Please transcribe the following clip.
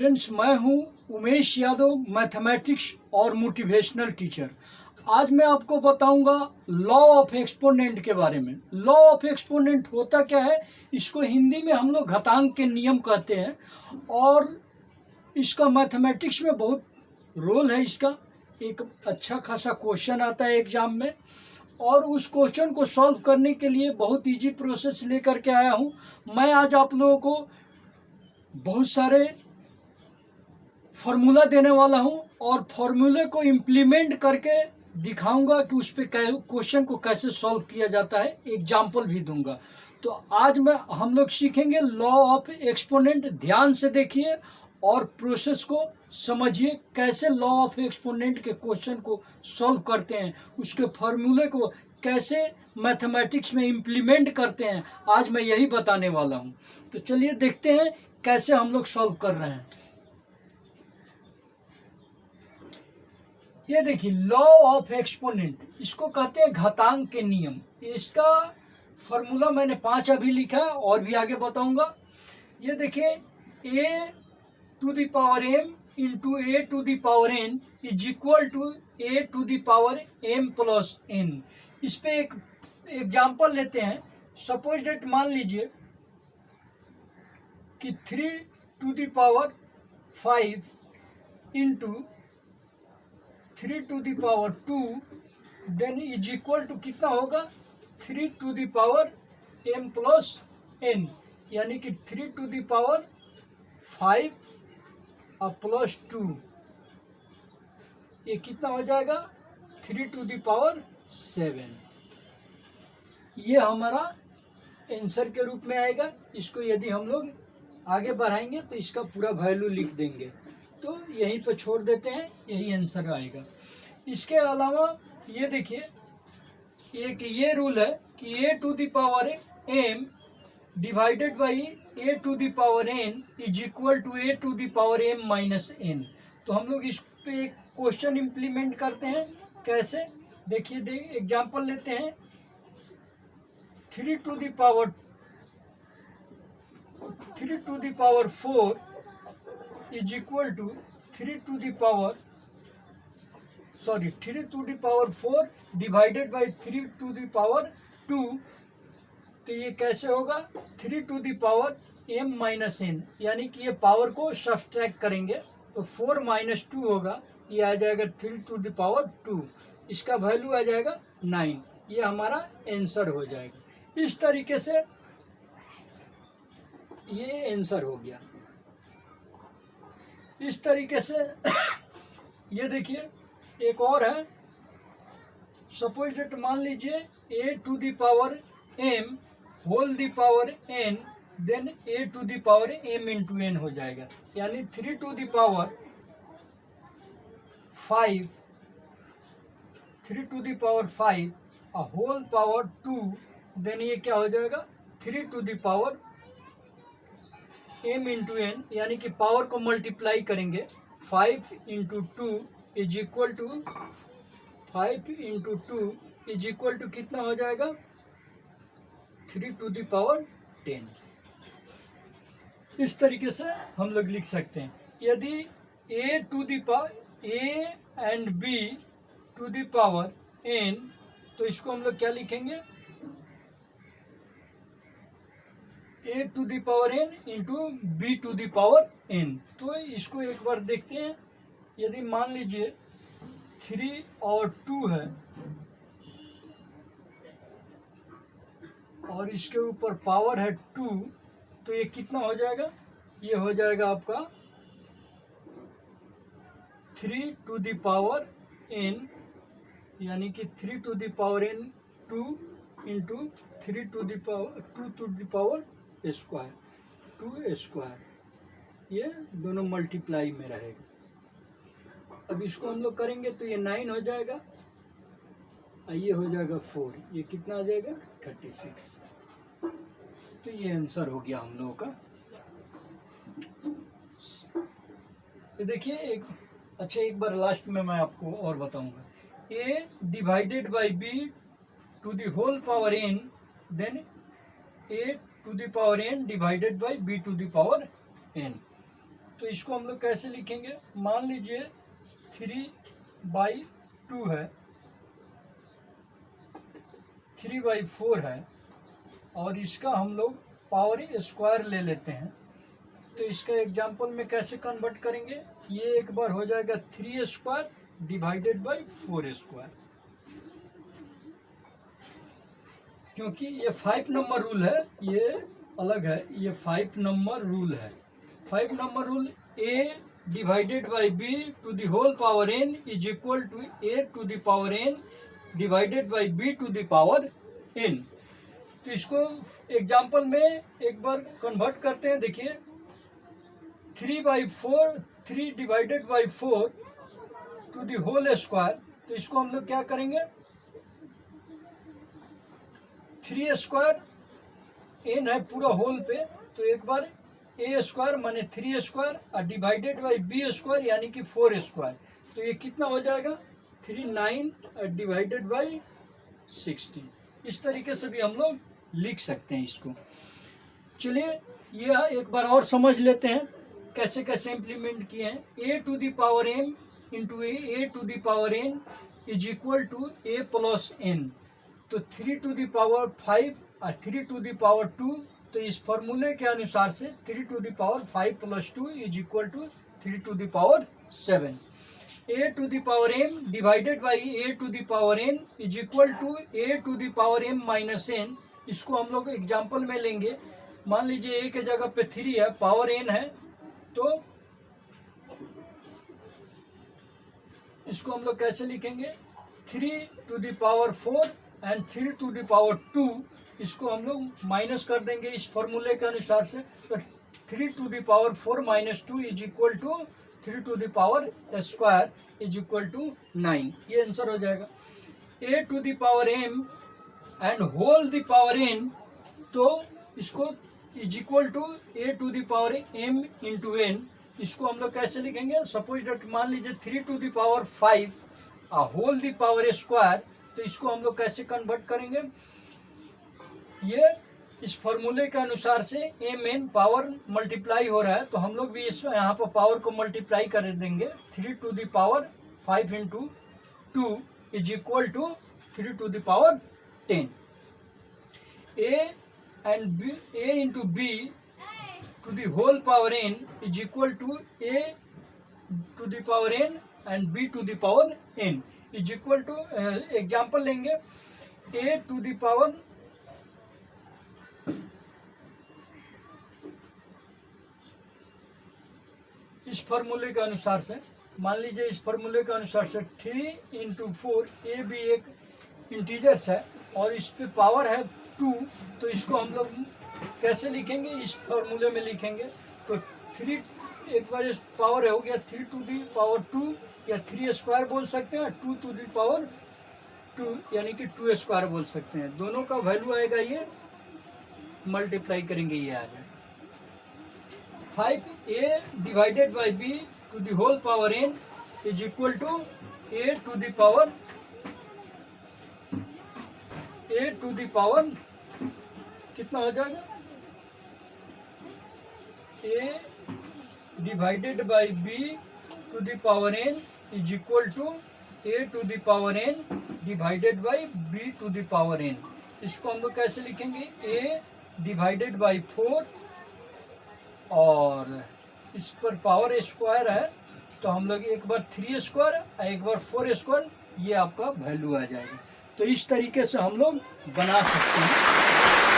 Friends, मैं हूं Umesh Yadav, mathematics और मोटिवेशनल टीचर। आज मैं आपको बताऊंगा लॉ ऑफ एक्सपोनेंट के बारे में। लॉ ऑफ एक्सपोनेंट होता क्या है, इसको हिंदी में हम लोग घातांक के नियम कहते हैं और इसका मैथमेटिक्स में बहुत रोल है। इसका एक अच्छा खासा क्वेश्चन आता है एग्जाम में और उस क्वेश्चन को सॉल्व करने के लिए बहुत इजी प्रोसेस लेकर के आया हूं। मैं आज आप लोगों को बहुत सारे फार्मूला देने वाला हूं और फार्मूले को इम्प्लीमेंट करके दिखाऊंगा कि उस पे क्वेश्चन को कैसे सॉल्व किया जाता है। एग्जाम्पल भी दूंगा। तो आज हम लोग सीखेंगे लॉ ऑफ एक्सपोनेंट। ध्यान से देखिए और प्रोसेस को समझिए, कैसे लॉ ऑफ एक्सपोनेंट के क्वेश्चन को सॉल्व करते हैं, उसके फार्मूले को कैसे मैथमेटिक्स में इम्प्लीमेंट करते हैं। आज मैं यही बताने वाला हूं। तो चलिए देखते हैं कैसे हम लोग सॉल्व कर रहे हैं। ये देखिए लॉ ऑफ एक्सपोनेंट, इसको कहते हैं घातांक के नियम। इसका फॉर्मूला मैंने 5 अभी लिखा है और भी आगे बताऊंगा। ये देखिए a to the power m into a to the power n is equal to a to the power m plus n। इस पे एक एग्जाम्पल लेते हैं। सपोज डेट मान लीजिए कि 3 to the power 5 into 3 to the power 2 then is equal to कितना होगा, 3 to the power m plus n, यानी कि 3 टू द पावर 5 और प्लस 2, ये कितना हो जाएगा, 3 टू द पावर 7। ये हमारा आंसर के रूप में आएगा। इसको यदि हम लोग आगे बढ़ाएंगे तो इसका पूरा वैल्यू लिख देंगे। तो यहीं पर छोड़ देते हैं, यही आंसर आएगा। इसके अलावा ये देखिए एक ये रूल है कि a to the power m divided by a to the power n is equal to a to the power m minus n। तो हम लोग इस पे एक क्वेश्चन इम्प्लीमेंट करते हैं। कैसे, देखिए एग्जांपल लेते हैं। 3 to the power 4 is equal to 3 to the power 4 divided by 3 to the power 2। तो ये कैसे होगा, 3 to the power m minus n, यानी कि ये पावर को सब्सट्रैक्ट करेंगे तो 4 माइनस 2 होगा, ये आ जाएगा 3 टू द पावर 2। इसका वैल्यू आ जाएगा 9। ये हमारा आंसर हो जाएगा। इस तरीके से ये आंसर हो गया। इस तरीके से ये देखिए एक और है। सपोज डेट मान लीजिए a to the power m whole the power n then a to the power m into n हो जाएगा, यानी 3 to the power 5 whole power 2 then ये क्या हो जाएगा, 3 to the power m into n, यानी कि पावर को मल्टीप्लाई करेंगे। 5 into 2 is equal to 5 into 2 is equal to कितना हो जाएगा, 3 टू द पावर 10। इस तरीके से हम लोग लिख सकते हैं। यदि a to the power a and b to the power n, तो इसको हम लोग क्या लिखेंगे, a to the power n into b to the power n। तो इसको एक बार देखते हैं। यदि मान लीजिए 3 और 2 है और इसके ऊपर पावर है 2, तो ये कितना हो जाएगा, ये हो जाएगा आपका 3 टू द पावर n, यानी कि 3 to the power n 2 into 3 to the power 2 to the power square 2 square, ये दोनों मल्टीप्लाई में रहेगा। अब इसको हम लोग करेंगे तो ये 9 हो जाएगा और ये हो जाएगा 4, ये कितना आ जाएगा, 36। तो ये आंसर हो गया हम लोगों का। ये देखिए एक बार लास्ट में मैं आपको और बताऊंगा। a divided by b to the whole power n then a to the power n divided by b to the power n। तो इसको हम लोग कैसे लिखेंगे, मान लीजिए 3/2 है, 3/4 है, और इसका हम लोग पावर स्क्वायर ले लेते हैं। तो इसका एग्जाम्पल में कैसे कन्वर्ट करेंगे, ये एक बार हो जाएगा 3² डिवाइडेड बाई 4², क्योंकि ये 5 नंबर रूल है, ये अलग है, ये 5 नंबर रूल है। 5 number rule a divided by b to the whole power n is equal to a to the power n divided by b to the power n। तो इसको एग्जाम्पल में एक बार कन्वर्ट करते हैं। देखिए 3/4, 3 divided by 4 to the whole square, तो इसको हम लोग क्या करेंगे, 3² n है पूरा होल पे, तो एक बार a² माने 3² और डिवाइडेड बाई b² यानी कि 4², तो ये कितना हो जाएगा 39 डिवाइडेड बाई 16। इस तरीके से भी हम लोग लिख सकते हैं इसको। चलिए ये एक बार और समझ लेते हैं कैसे कैसे इम्प्लीमेंट किए हैं। a to the power m into a to the power n is equal to a plus n, तो 3 टू द पावर 5 और 3 टू द पावर 2, तो इस फॉर्मूले के अनुसार से 3 to the power 5 plus 2 is equal to 3 to the power 7। a to the power m divided by a to the power n is equal to a to the power m minus n। इसको हम लोग example में लेंगे, मान लीजिए a के जगह पे 3 है, पावर n है, तो इसको हम लोग कैसे लिखेंगे, 3 to the power 4 and 3 to the power 2, इसको हम लोग माइनस कर देंगे इस फॉर्मूले के अनुसार से, तो 3 to the power 4 minus 2 is equal to 3 to the power square is equal to 9, ये आंसर हो जाएगा। a to the power m and whole the power n, तो इसको is equal to a to the power m into n, इसको हम लोग कैसे लिखेंगे, सपोज डेट मान लीजिए 3 to the power 5 whole the power square, तो इसको हम लोग कैसे कन्वर्ट करेंगे, ये इस फॉर्मूले के अनुसार से एम एन पावर मल्टीप्लाई हो रहा है, तो हम लोग भी इस यहाँ पर पावर को मल्टीप्लाई कर देंगे। 3 to the power 5 into 2 is equal to 3 to the power 10। a and b, a into b to the whole power n is equal to a to the power n and b to the power n is equal to example लेंगे, a to the power इस फॉर्मूले के अनुसार से, मान लीजिए इस फॉर्मूले के अनुसार से 3 इंटू 4, ए भी एक इंटीजर्स है और इस पे पावर है 2, तो इसको हम लोग कैसे लिखेंगे, इस फॉर्मूले में लिखेंगे, तो 3 एक बार इस पावर हो गया 3 टू दी पावर 2 या 3² बोल सकते हैं, 2 टू दी पावर 2 यानी कि 2² बोल सकते हैं। दोनों का वैल्यू आएगा, ये मल्टीप्लाई करेंगे, ये आ जाएगा 5a divided by b to the whole power n is equal to a to the power कितना हो जाएगा, a divided by b to the power n is equal to a to the power n divided by b to the power n। इसको हम लोग कैसे लिखेंगे, a divided by 4 और इस पर पावर स्क्वायर है, तो हम लोग एक बार 3² एक बार 4², ये आपका वैल्यू आ जाएगा। तो इस तरीके से हम लोग बना सकते हैं।